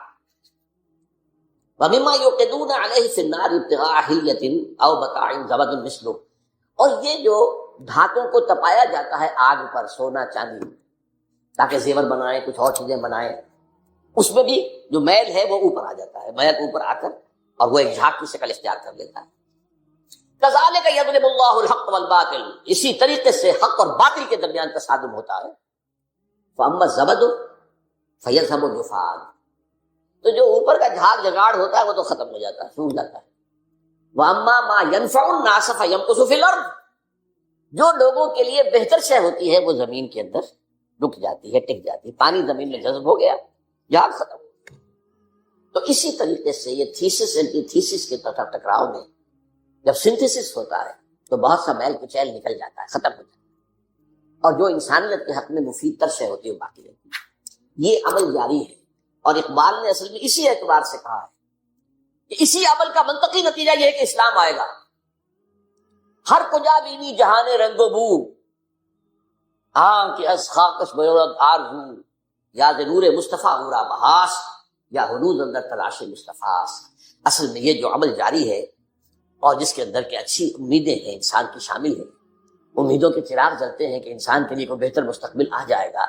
وَمِمَّا يُوقِدُونَ عَلَيْهِ فِي النَّارِ ابْتِغَاءَ حِلْيَةٍ أَوْ مَتَاعٍ زَبَدٌ مِثْلُهُ، اور یہ جو دھاتوں کو تپایا جاتا ہے آگ پر، سونا چاندی، تاکہ زیور بنائیں، کچھ اور چیزیں بنائیں، اس میں بھی جو میل ہے وہ اوپر آ جاتا ہے، میل اوپر آ کر اور وہ ایک جھاگ کی شکل اختیار کر لیتا ہے. کذالک یضرب اللہ الحق والباطل، اسی طریقے سے حق اور باطل کے درمیان تصادم ہوتا ہے. فاما الزبد فیذهب جفاء، تو جو اوپر کا جھاگ جگاڑ ہوتا ہے وہ تو ختم ہو جاتا ہے، سوکھ جاتا ہے. واما ما ينفع الناس فيمكث في الارض، جو لوگوں کے لیے بہتر شے ہوتی ہے وہ زمین کے اندر رک جاتی ہے، ٹک جاتی ہے. پانی زمین میں جذب ہو گیا، جھاگ ختم. تو اسی طریقے سے یہ تھیسس اینٹی تھیسس کے ٹکراؤ میں جب سنتھیسس ہوتا ہے تو بہت سا میل کچیل نکل جاتا ہے، ختم ہو جاتا ہے. اور جو انسانیت کے حق میں مفید تر شے ہوتی ہے وہ باقی رہتی ہے۔ یہ عمل جاری ہے، اور اقبال نے اصل میں اسی اعتبار سے کہا ہے کہ اسی عمل کا منطقی نتیجہ یہ ہے کہ اسلام آئے گا۔ ہر کجا بینی جہان رنگ و بو، کہ از خاکش بیورد آرزو، یا نور مصطفیٰ اورا بحاس، یا ہنوز اندر تلاش مصطفیٰ۔ اصل میں یہ جو عمل جاری ہے اور جس کے اندر کے اچھی امیدیں ہیں انسان کی شامل ہیں، امیدوں کے چراغ جلتے ہیں کہ انسان کے لیے کوئی بہتر مستقبل آ جائے گا،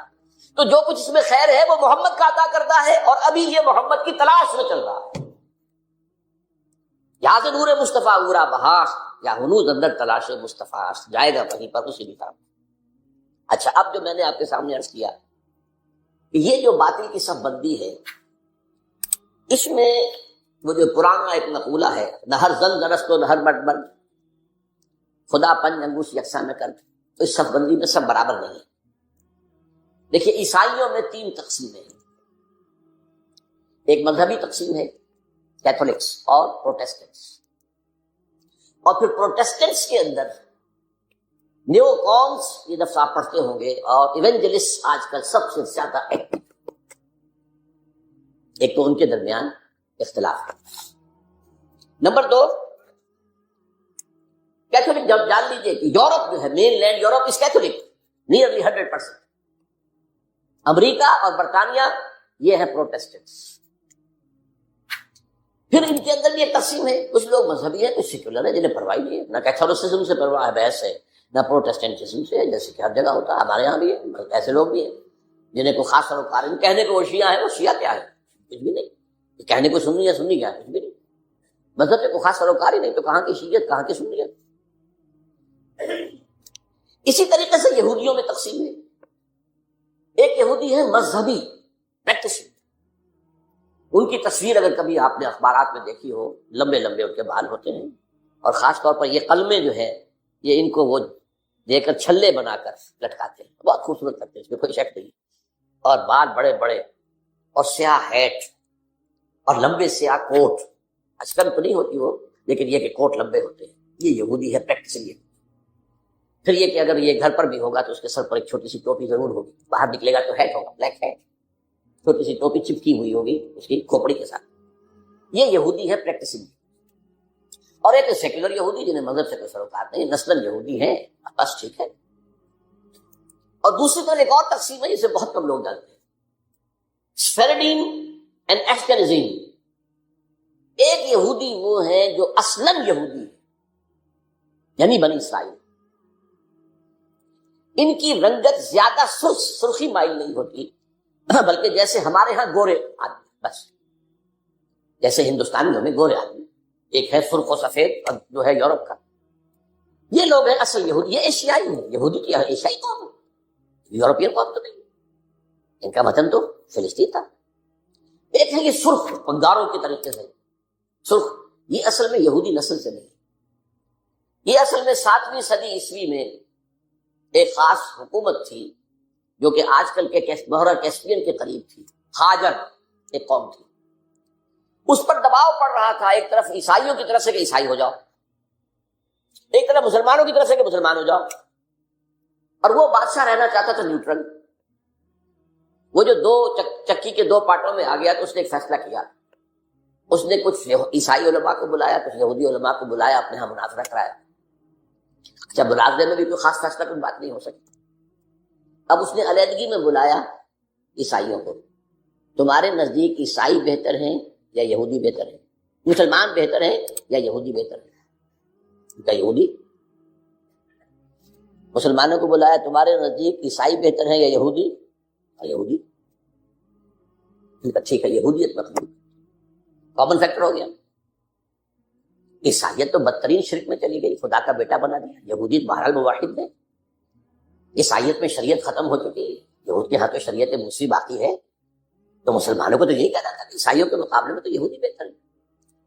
تو جو کچھ اس میں خیر ہے وہ محمد کا عطا کردہ ہے، اور ابھی یہ محمد کی تلاش میں چل رہا ہے۔ یہاں سے نور مصطفیٰ اورا بحاس، یا ہنوز اندر تلاش مصطفیٰ، جائے گا وہیں پر اسی نظام۔ اچھا، اب جو میں نے آپ کے سامنے عرض کیا کہ یہ جو باطل کی صف بندی ہے، اس میں وہ جو پرانا ایک مقولہ ہے، نہ ہر زن درست و نہ ہر مرد مرد، خدا پنج انگوش یکساں نہ کر، تو اس صف بندی میں سب برابر نہیں ہے۔ دیکھیے، عیسائیوں میں 3 تقسیمیں ہیں۔ ایک مذہبی تقسیم ہے، کیتھولکس اور پروٹیسٹنٹس، اور پھر پروٹیسٹنٹس کے اندر نیو کونس، یہ دفعہ آپ پڑھتے ہوں گے، اور ایونجلسٹ آج کل سب سے زیادہ ایکٹیو۔ ایک تو ان کے درمیان اختلاف ہے۔ نمبر 2، کیتھولک، جب جان لیجئے کہ یورپ جو ہے، مین لینڈ یورپ اس کیتھولک نیئرلی 100%۔ امریکہ اور برطانیہ یہ ہے پروٹیسٹنٹس۔ پھر ان کے اندر بھی ایک تقسیم ہے، کچھ لوگ مذہبی ہیں، کچھ سیکولر ہے، جنہیں پرواہ نہیں ہے، نہ کیتھولسزم سے پرواہ ہے، بحث ہے، نہ پروٹیسٹنٹزم سے، جیسے کہ ہر جگہ ہوتا ہے، ہمارے یہاں بھی ہے۔ ایسے لوگ بھی ہیں جنہیں کوئی خاص سروکار نہیں، کہنے کو وہ شیعہ ہے، وہ شیعہ کیا ہے؟ کچھ بھی نہیں۔ کہنے کو سنی ہے، سنی کیا ہے؟ کچھ بھی نہیں۔ مذہب سے کوئی خاص سروکار ہی نہیں، تو کہاں کی شیعت، کہاں کی سنیت؟ اسی طریقے سے یہودیوں میں تقسیم ہے۔ ایک یہودی ہے مذہبی پریکٹسنگ، ان کی تصویر اگر کبھی آپ نے اخبارات میں دیکھی ہو، لمبے لمبے ان کے بال ہوتے ہیں، اور خاص طور پر یہ قلمیں جو ہے، یہ ان کو وہ دے کر چھلے بنا کر لٹکاتے ہیں، بہت خوبصورت لگتے ہیں، اس میں کوئی شک نہیں، اور بال بڑے بڑے، اور سیاہ ہیٹ، اور لمبے سیاہ کوٹ، اچکن تو نہیں ہوتی وہ، لیکن یہ کہ کوٹ لمبے ہوتے ہیں، یہ یہودی ہے پریکٹسنگ۔ یہ پھر یہ کہ اگر یہ گھر پر بھی ہوگا تو اس کے سر پر ایک چھوٹی سی ٹوپی ضرور ہوگی، باہر نکلے گا تو ہیٹ ہوگا، بلیک ہیٹ، چھوٹی سی ٹوپی چپکی ہوئی ہوگی اس کی کھوپڑی کے ساتھ۔ یہ یہودی ہے پریکٹسنگ۔ اور ایک سیکولر یہودی جنہیں مذہب سے کوئی سروکار نہیں، نسلاً یہودی ہیں، بس ٹھیک ہے۔ اور دوسری طرف ایک اور تقسیم ہے جسے بہت کم لوگ جانتے ہیں، سفیرڈین اینڈ ایشکنازیم۔ ایک یہودی وہ ہے جو اصلاً یہودی ہے، یعنی بنی اسرائیل، ان کی رنگت زیادہ سرخی مائل نہیں ہوتی، بلکہ جیسے ہمارے ہاں گورے آدمی، بس جیسے ہندوستانیوں میں گورے آدمی، ایک ہے سرخ و سفید اور جو ہے یورپ کا، یہ لوگ ہیں اصل یہودی۔ یہ ایشیائی ہیں، یہودی کی ایشیائی قوم ہے، یورپین قوم تو نہیں، ان کا وطن تو فلسطین تھا۔ ایک ہے یہ سرخ پنگاروں کی طریقے سے سرخ، یہ اصل میں یہودی نسل سے نہیں، یہ اصل میں 7ویں صدی عیسوی میں ایک خاص حکومت تھی جو کہ آج کل کے بحیرہ کیسپیئن کے قریب تھی، خاجر ایک قوم تھی، اس پر دباؤ پڑ رہا تھا، ایک طرف عیسائیوں کی طرف سے کہ عیسائی ہو جاؤ، ایک طرف مسلمانوں کی طرف سے کہ مسلمان ہو جاؤ، اور وہ بادشاہ رہنا چاہتا تھا نیوٹرل۔ وہ جو دو چکی کے 2 پارٹوں میں آ گیا تو اس نے ایک فیصلہ کیا، اس نے کچھ عیسائی علماء کو بلایا، کچھ یہودی علماء کو بلایا، اپنے ہاں مناظرہ کرایا۔ جب مناظرے میں بھی کوئی خاص فیصلہ کوئی بات نہیں ہو سکی، اب اس نے علیحدگی میں بلایا عیسائیوں کو، تمہارے نزدیک عیسائی بہتر ہیں یا یہودی بہتر ہیں؟ مسلمان بہتر ہیں یا یہودی بہتر ہیں؟ کیا یہودی؟ مسلمانوں کو بلایا، تمہارے نزدیک عیسائی بہتر ہیں یا یہودی؟ یہودی۔ ٹھیک ہے، یہودیت مقبول، کامن فیکٹر ہو گیا۔ عیسائیت تو بدترین شرک میں چلی گئی، خدا کا بیٹا بنا دیا، یہودیت بہرحال مواحد ہے۔ عیسائیت میں شریعت ختم ہو چکی ہے، یہود کے ہاں تو شریعت موسی باقی ہے، تو مسلمانوں کو تو یہی کہنا تھا کہ عیسائیوں کے مقابلے میں تو یہودی بہتر ہے۔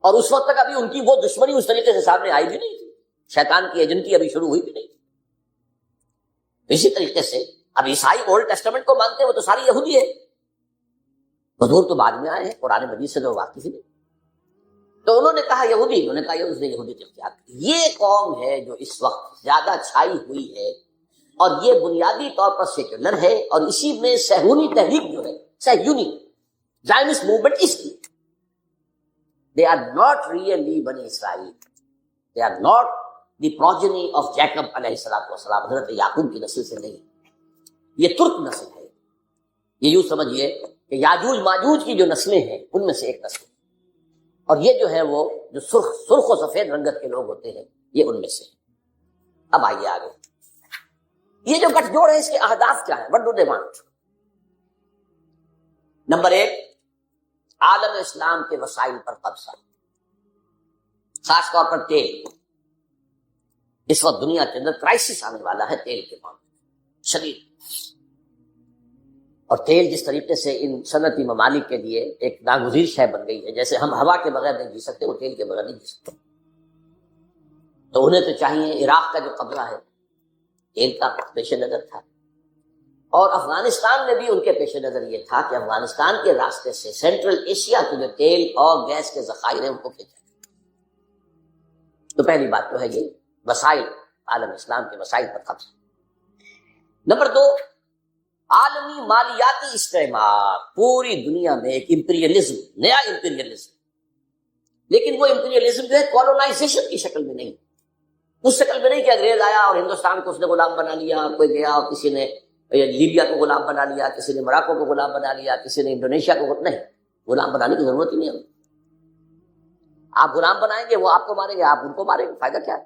اور اس وقت تک ابھی ان کی وہ دشمنی اس طریقے سے سامنے آئی بھی نہیں تھی، شیطان کی ایجنٹی ابھی شروع ہوئی بھی نہیں تھی۔ اسی طریقے سے اب عیسائی اولڈ ٹیسٹمنٹ کو مانتے ہیں، وہ تو ساری یہودی ہے، حضور تو بعد میں آئے ہیں، قرآن مجید سے تو واقف ہی نہیں۔ تو انہوں نے کہا یہودی، انہوں نے کہا اس نے یہودیت اختیار کی۔ یہ قوم ہے جو اس وقت زیادہ چھائی ہوئی ہے اور یہ بنیادی طور پر سیکولر ہے، اور اسی میں صہیونی تحریک جو ہے، صہیونی زائنسٹ موومنٹ، اس کی they are not really بنی اسرائیل، they are not the progeny of Jacob علیہ السلام، حضرت یعقوب کی نسل سے نہیں، یہ ترک نسل ہے۔ یہ یوں سمجھیے کہ یاجوج ماجوج کی جو نسلیں ہیں ان میں سے ایک نسل، اور یہ جو ہے وہ جو سرخ و سفید رنگت کے لوگ ہوتے ہیں یہ ان میں سے۔ اب آئیے آگے، یہ جو گٹھ جوڑ ہے اس کے اہداف کیا ہیں؟ what do they want؟ Number 1، عالم اسلام کے وسائل پر قبضہ، خاص طور پر تیل۔ اس وقت دنیا کے اندر کرائسس آنے والا ہے تیل کے معاملے میں، شدید، اور تیل جس طریقے سے ان صنعتی ممالک کے لیے ایک ناگزیر شے بن گئی ہے، جیسے ہم ہوا کے بغیر نہیں جی سکتے، وہ تیل کے بغیر نہیں جی سکتے، تو انہیں تو چاہیے۔ عراق کا جو قبضہ ہے تیل کا پیش نظر تھا، اور افغانستان میں بھی ان کے پیش نظر یہ تھا کہ افغانستان کے راستے سے سینٹرل ایشیا کے جو تیل اور گیس کے ذخائر ہیں ان کو کھینچا جائے۔ تو پہلی بات تو ہے یہ وسائل، عالم اسلام کے وسائل پر قبضہ۔ نمبر 2، عالمی مالیاتی استعمار، پوری دنیا میں ایک امپیریلزم، نیا امپیریلزم، لیکن وہ امپیریلزم جو ہے کولونائزیشن کی شکل میں نہیں، اس شکل میں نہیں کہ انگریز آیا اور ہندوستان کو اس نے غلام بنا لیا، کوئی گیا اور کسی نے لیبیا کو غلام بنا لیا، کسی نے موراکو کو غلام بنا لیا، کسی نے انڈونیشیا کو، نہیں، غلام بنانے کی ضرورت ہی نہیں ہے۔ آپ غلام بنائیں گے وہ آپ کو ماریں گے، آپ ان کو ماریں گے، فائدہ کیا ہے؟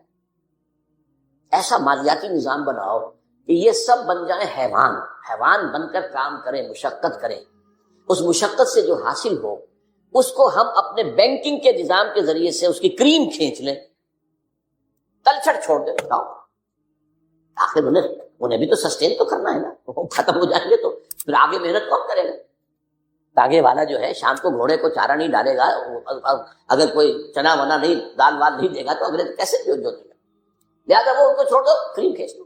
ایسا مالیاتی نظام بناؤ کہ یہ سب بن جائیں حیوان، حیوان بن کر کام کریں، مشقت کریں، اس مشقت سے جو حاصل ہو اس کو ہم اپنے بینکنگ کے نظام کے ذریعے سے اس کی کریم کھینچ لیں، تلچھٹ چھوڑ دیں، بتاؤ آخر انہیں بھی تو سسٹین تو کرنا ہے نا، وہ ختم ہو جائیں گے تو پھر آگے محنت کون کرے گا؟ آگے والا جو ہے شام کو گھوڑے کو چارہ نہیں ڈالے گا، اگر کوئی چنا ونا نہیں، دال وال نہیں دے گا تو اگلے کیسے جو دے گا؟ لہٰذا وہ ان کو چھوڑ دو، کریم کھینچ لو۔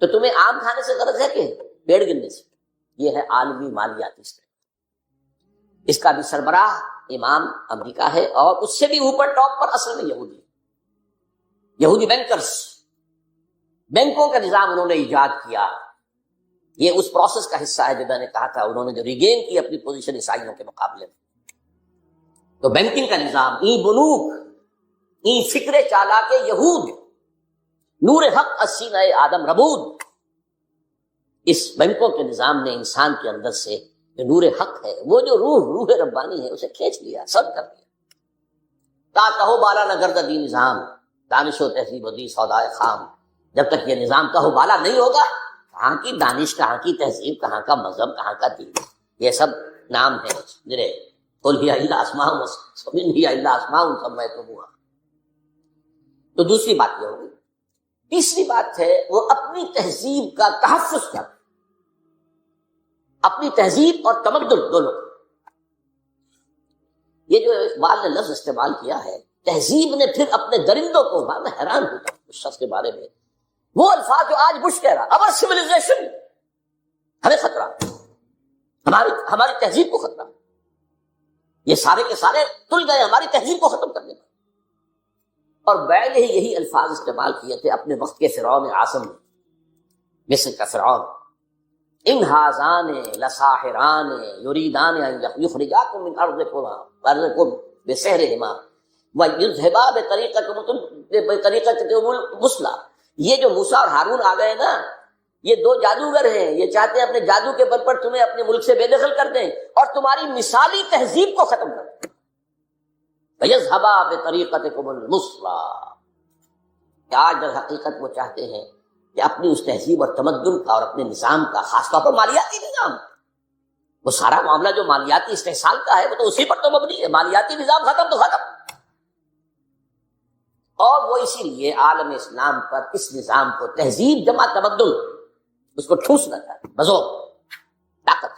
تو تمہیں آم کھانے سے غرض ہے کہ پیڑ گرنے سے؟ یہ ہے عالمی مالیاتی سسٹم۔ اس کا بھی سربراہ امام امریکہ ہے، اور اس سے بھی اوپر ٹاپ پر اصل میں یہودی بینکرز، بینکوں کا نظام انہوں نے ایجاد کیا۔ یہ اس پروسیس کا حصہ ہے جو میں نے کہا تھا، انہوں نے جو ریگین کی اپنی پوزیشن عیسائیوں کے مقابلے میں۔ تو بینکنگ کا نظام، ای بنوک، ای فکر چالاک یہود، نور حق السینہ آدم ربود، اس بینکوں کے نظام نے انسان کے اندر سے جو نور حق ہے، وہ جو روح ربانی ہے، اسے کھینچ لیا، سب کر دیا۔ تا کہو بالا نہ گرد دی نظام، دانش و تہذیب و دی سودائے خام۔ جب تک یہ نظام کہو بالا نہیں ہوگا، کہاں کی دانش، کہاں کی تہذیب، کہاں کا مذہب، کہاں کا دین، یہ سب نام ہے جنہیں قل ہی الا اسماء سمین الا اسماء سمیتموها۔ تو دوسری بات یہ ہوگی۔ تیسری بات ہے وہ اپنی تہذیب کا تحفظ کرنا، اپنی تہذیب اور تمدن دونوں۔ یہ جو اقبال نے لفظ استعمال کیا ہے تہذیب نے، پھر اپنے درندوں کو، میں حیران ہوتا ہوں اس شخص کے بارے میں، وہ الفاظ جو آج بش کہہ رہا، اور سویلائزیشن، ہمیں خطرہ، ہماری تہذیب کو خطرہ، یہ سارے کے سارے تل گئے ہماری تہذیب کو ختم کرنے پر۔ اور بیل ہی یہی الفاظ استعمال کیے تھے اپنے وقت کے فرعون اعظم نے، مصر کا فرعون، ان ھذان لساحران یریدان ان یخرجاکم من ارضکم بسحرہما ویذھبا بطریقتکم المثلی۔ یہ جو موسیٰ اور ہارون آ گئے نا، یہ دو جادوگر ہیں، یہ چاہتے ہیں اپنے جادو کے بل پر تمہیں اپنے ملک سے بے دخل کر دیں اور تمہاری مثالی تہذیب کو ختم کر دیں۔ وَيَذْهَبَا بِطَرِيقَتِكُمُ الْمُثْلَىٰ۔ آج در حقیقت وہ چاہتے ہیں کہ اپنی اس تہذیب اور تمدن کا اور اپنے نظام کا، خاص طور پر مالیاتی نظام، وہ سارا معاملہ جو مالیاتی استحصال کا ہے وہ تو اسی پر تو مبنی ہے، مالیاتی نظام ختم تو ختم۔ اور وہ اسی لیے عالم اسلام پر اس نظام کو، تہذیب جمع تمدن، اس کو ٹھوسنا چاہتے ہیں بزور طاقت۔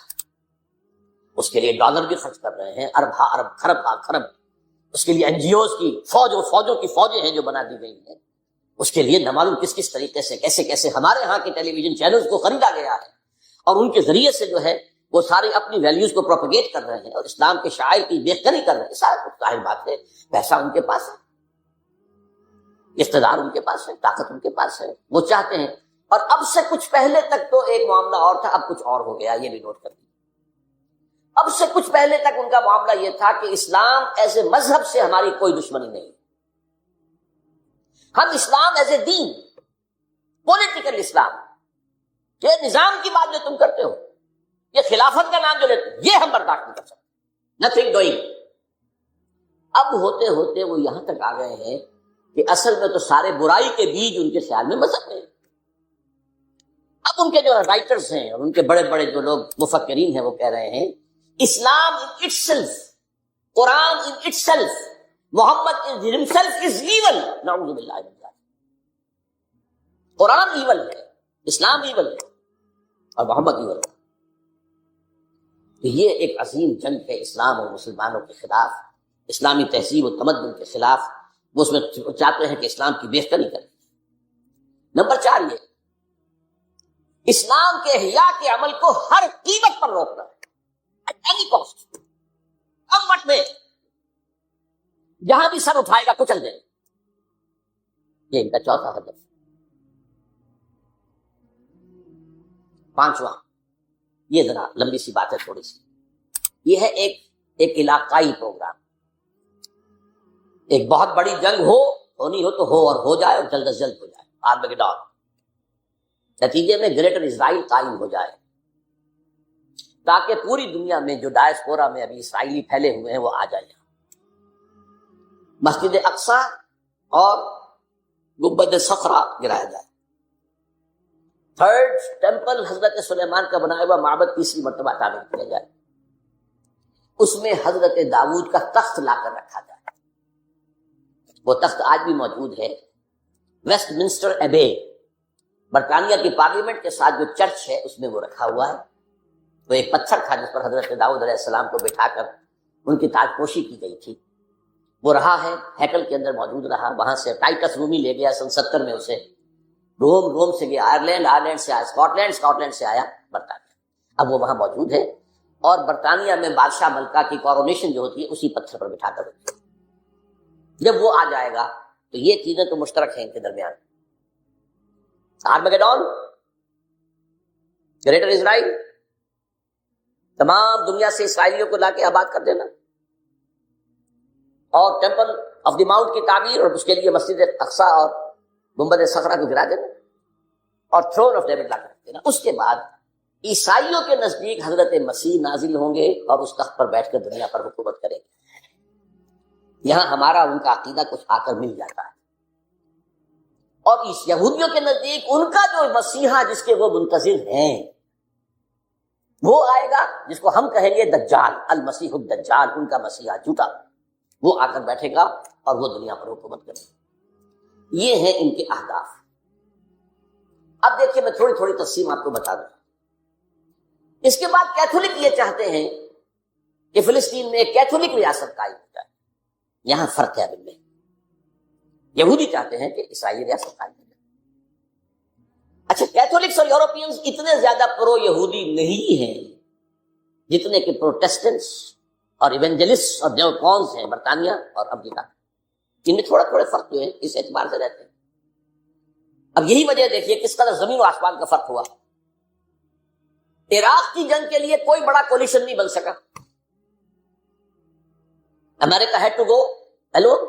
اس کے لیے ڈالر بھی خرچ کر رہے ہیں، ارب ہا ارب، خرب ہا خرب۔ اس کے لیے این جی اوز کی فوجوں کی فوجیں ہیں جو بنا دی گئی ہیں۔ اس کے لیے نہ معلوم کس طریقے سے، کیسے ہمارے ہاں کے ٹیلی ویژن چینلز کو خریدا گیا ہے، اور ان کے ذریعے سے جو ہے وہ سارے اپنی ویلیوز کو پروپیگیٹ کر رہے ہیں اور اسلام کے شعائر کی بے قدری کر رہے ہیں۔ سارا کچھ ظاہر بات ہے، پیسہ ان کے پاس ہے، اقتدار ان کے پاس ہے، طاقت ان کے پاس ہے۔ وہ چاہتے ہیں اور اب سے کچھ پہلے تک تو ایک معاملہ اور تھا، اب کچھ اور ہو گیا، یہ بھی نوٹ کر لیجیے۔ اب سے کچھ پہلے تک ان کا معاملہ یہ تھا کہ اسلام ایز اے مذہب سے ہماری کوئی دشمنی نہیں، ہم اسلام as a then, political Islam, یہ نظام کی بات جو تم کرتے ہو، یہ خلافت کا نام جو لیتے ہو، یہ ہم برداشت نہیں کر سکتے، نتھنگ ڈوئنگ۔ اب ہوتے ہوتے وہ یہاں تک آ گئے ہیں کہ اصل میں تو سارے برائی کے بیج ان کے خیال میں مذہب ہیں۔ اب ان کے جو رائٹرز ہیں اور ان کے بڑے بڑے جو لوگ مفکرین ہیں وہ کہہ رہے ہیں اسلام in itself, Quran in itself, Muhammad himself is evil، نعوذ باللہ من ذلک۔ قرآن ایول ہے، اسلام ایول ہے اور محمد ایول ہے۔ تو یہ ایک عظیم جنگ ہے اسلام اور مسلمانوں کے خلاف، اسلامی تہذیب و تمدن کے خلاف۔ وہ اس میں چاہتے ہیں کہ اسلام کی بہتری کریں۔ نمبر 4 یہ اسلام کے احیاء کے عمل کو ہر قیمت پر روکنا ہے، at any cost، کم وقت میں جہاں بھی سر اٹھائے گا کچل دیں۔ یہ ان کا چوتھا ہدف۔ 5واں، یہ ذرا لمبی سی بات ہے تھوڑی سی، یہ ہے ایک علاقائی پروگرام۔ ایک بہت بڑی جنگ ہونی ہو تو ہو، اور ہو جائے اور جلد از جلد ہو جائے، آرمیگیڈون، نتیجے میں گریٹر اسرائیل قائم ہو جائے، تاکہ پوری دنیا میں جو ڈائسپورا میں ابھی اسرائیلی پھیلے ہوئے ہیں وہ آ جائیں، مسجد اقصی اور گنبد صخرہ گرایا جائے، 3rd ٹیمپل حضرت سلیمان کا بنایا ہوا معبد تیسری مرتبہ تعمیر کیا جائے، اس میں حضرت داؤد کا تخت لا کر رکھا جائے۔ وہ تخت آج بھی موجود ہے، ویسٹ منسٹر ایبے، برطانیہ کی پارلیمنٹ کے ساتھ جو چرچ ہے اس میں وہ رکھا ہوا ہے۔ وہ ایک پتھر تھا جس پر حضرت داؤد علیہ السلام کو بٹھا کر ان کی تاج پوشی کی گئی تھی، وہ رہا ہے، ہیکل کے اندر موجود رہا۔ وہاں سے ٹائٹس رومی لے گیا سن 70 میں اسے، روم سے گیا آئرلینڈ سے آیا اسکاٹ لینڈ سے آیا برطانیہ، اب وہ وہاں موجود ہے، اور برطانیہ میں بادشاہ ملکہ کی کورونیشن جو ہوتی ہے اسی پتھر پر بٹھا کر ہوتی ہے۔ جب وہ آ جائے گا تو یہ چیزیں تو مشترک ہیں ان کے درمیان، آرمیگیڈون، گریٹر اسرائیل، تمام دنیا سے اسرائیلیوں کو لا کے آباد کر دینا، اور ٹیمپل آف دی ماؤنٹ کی تعمیر، اور اس کے لیے مسجد اقصی اور گنبد صخرہ کو گرا دینا، اور تھرون آف ڈیوڈ لا کر دینا۔ اس کے بعد عیسائیوں کے نزدیک حضرت مسیح نازل ہوں گے اور اس تخت پر بیٹھ کر دنیا پر حکومت کریں گے۔ یہاں ہمارا ان کا عقیدہ کچھ آ کر مل جاتا ہے، اور اس یہودیوں کے نزدیک ان کا جو مسیحا جس کے وہ منتظر ہیں وہ آئے گا، جس کو ہم کہیں گے دجال، المسیح الدجال، ان کا مسیحا جھوٹا، وہ آ کر بیٹھے گا اور وہ دنیا پر حکومت کرے گا۔ یہ ہیں ان کے اہداف۔ اب دیکھیے میں تھوڑی تھوڑی تفصیل آپ کو بتا دوں۔ اس کے بعد کیتھولک یہ چاہتے ہیں کہ فلسطین میں ایک کیتھولک ریاست قائم ہو جائے، یہاں فرق ہے اب ان میں۔ یہودی چاہتے ہیں کہ عیسائی ریاست قائم ہو جائے۔ اچھا، کیتھولکس اور یورپینز اتنے زیادہ پرو یہودی نہیں ہیں جتنے کہ پروٹیسٹنٹس اور ایونجلسٹ اور نیوکونز ہیں برطانیہ اور امریکہ۔ ان میں تھوڑا تھوڑے فرق جو ہے اس اعتبار سے رہتے ہیں۔ اب یہی وجہ دیکھیے کس قدر زمین و آسمان کا فرق ہوا۔ عراق کی جنگ کے لیے کوئی بڑا کولیشن نہیں بن سکا، امریکہ ہیڈ ٹو گو الون،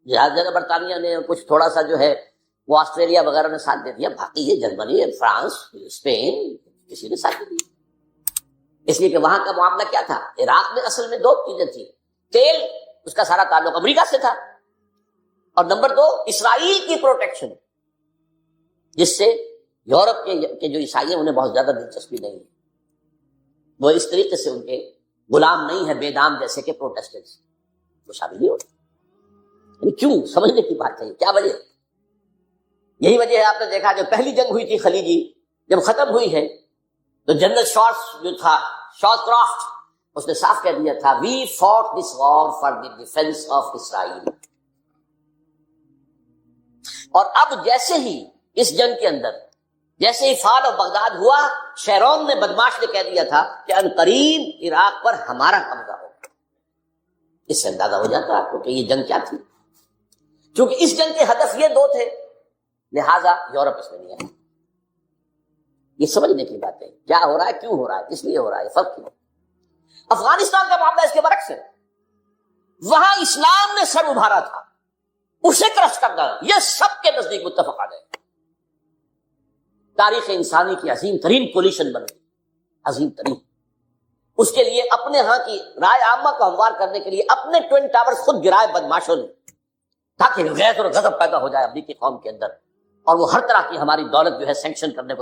جگہ برطانیہ نے کچھ تھوڑا سا جو ہے وہ آسٹریلیا وغیرہ نے ساتھ دے دیا، باقی یہ جرمنی، فرانس، اسپین، کسی نے ساتھ نہیں دیا، اس لیے کہ وہاں کا معاملہ کیا تھا۔ عراق میں اصل میں 2 چیزیں تھیں، تیل، اس کا سارا تعلق امریکہ سے تھا، اور نمبر 2 اسرائیل کی پروٹیکشن، جس سے یورپ کے جو عیسائی ہیں انہیں بہت زیادہ دلچسپی نہیں ہے، وہ اس طریقے سے ان کے غلام نہیں ہے بے دام جیسے کہ پروٹیسٹنٹس، وہ شامل نہیں ہوتے۔ کیوں؟ سمجھنے کی بات ہے، کیا وجہ؟ یہی وجہ ہے، آپ نے دیکھا جو پہلی جنگ ہوئی تھی خلیجی، جب ختم ہوئی ہے تو جنرل شارٹس جو تھا، شارٹ کرافٹ، اس نے صاف کہہ دیا تھا we fought this war for the defence of Israel. اور اب جیسے ہی اس جنگ کے اندر جیسے ہی فال آف بغداد ہوا، شیرون نے بدماش نے کہہ دیا تھا کہ عنقریب عراق پر ہمارا قبضہ ہوگا۔ اس سے اندازہ ہو جاتا ہے کہ یہ جنگ کیا تھی، چونکہ اس جنگ کے ہدف یہ 2 تھے، لہذا یورپ اس میں نہیں ہے۔ یہ سمجھنے کی بات ہے، کیا ہو رہا ہے، کیوں ہو رہا ہے، کس لیے ہو رہا ہے، فرق کیوں؟ افغانستان کا معاملہ اس کے برعکس ہے، وہاں اسلام نے سر ابھارا تھا، اسے کرش کرنا یہ سب کے نزدیک متفق آ گئے، تاریخ انسانی کی عظیم ترین پوزیشن بن گئی، عظیم ترین۔ اس کے لیے اپنے ہاں کی رائے عامہ کو ہموار کرنے کے لیے اپنے ٹوئن ٹاورز خود گرائے بدماشوں نے، تاکہ غیظ اور غضب پیدا ہو جائے امریکی قوم کے اندر، اور وہ ہر طرح کی ہماری دولت جو ہے سینکشن کرنے کو